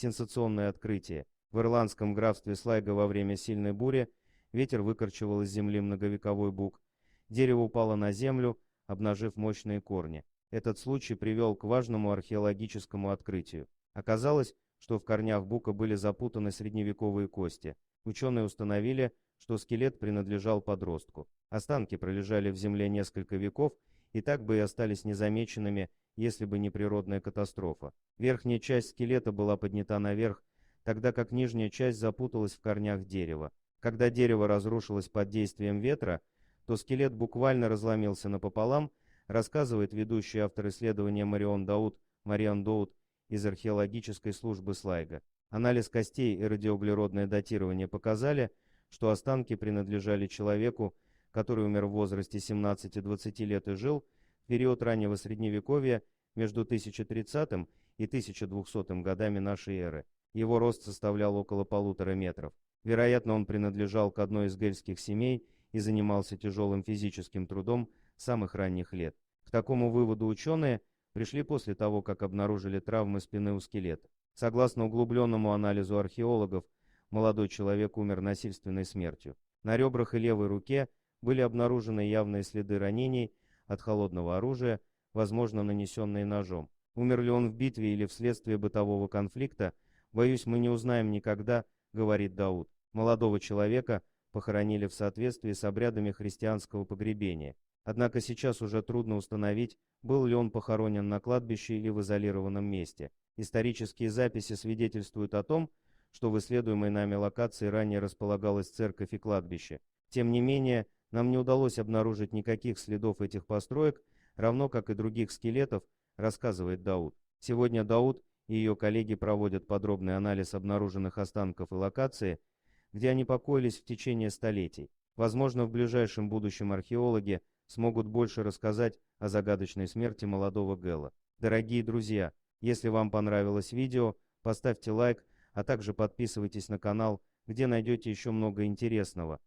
Сенсационное открытие. В ирландском графстве Слайго во время сильной бури ветер выкорчевал из земли многовековой бук. Дерево упало на землю, обнажив мощные корни. Этот случай привел к важному археологическому открытию. Оказалось, что в корнях бука были запутаны средневековые кости. Ученые установили, что скелет принадлежал подростку. Останки пролежали в земле несколько веков и так бы и остались незамеченными, если бы не природная катастрофа. Верхняя часть скелета была поднята наверх, тогда как нижняя часть запуталась в корнях дерева. Когда дерево разрушилось под действием ветра, то скелет буквально разломился напополам, рассказывает ведущий автор исследования Марион Доут из археологической службы Слайго. Анализ костей и радиоуглеродное датирование показали, что останки принадлежали человеку, который умер в возрасте 17-20 лет и жил в период раннего Средневековья между 1030 и 1200 годами нашей эры. Его рост составлял около 1,5 метра. Вероятно, он принадлежал к одной из гельских семей и занимался тяжелым физическим трудом с самых ранних лет. К такому выводу ученые пришли после того, как обнаружили травмы спины у скелета. Согласно углубленному анализу археологов, молодой человек умер насильственной смертью. На ребрах и левой руке были обнаружены явные следы ранений от холодного оружия, возможно, нанесенные ножом. Умер ли он в битве или вследствие бытового конфликта, боюсь, мы не узнаем никогда, говорит Дауд. Молодого человека похоронили в соответствии с обрядами христианского погребения. Однако сейчас уже трудно установить, был ли он похоронен на кладбище или в изолированном месте. Исторические записи свидетельствуют о том, что в исследуемой нами локации ранее располагалась церковь и кладбище. Тем не менее, нам не удалось обнаружить никаких следов этих построек, равно как и других скелетов, рассказывает Дауд. Сегодня Дауд и ее коллеги проводят подробный анализ обнаруженных останков и локации, где они покоились в течение столетий. Возможно, в ближайшем будущем археологи смогут больше рассказать о загадочной смерти молодого Гэла. Дорогие друзья, если вам понравилось видео, поставьте лайк, а также подписывайтесь на канал, где найдете еще много интересного.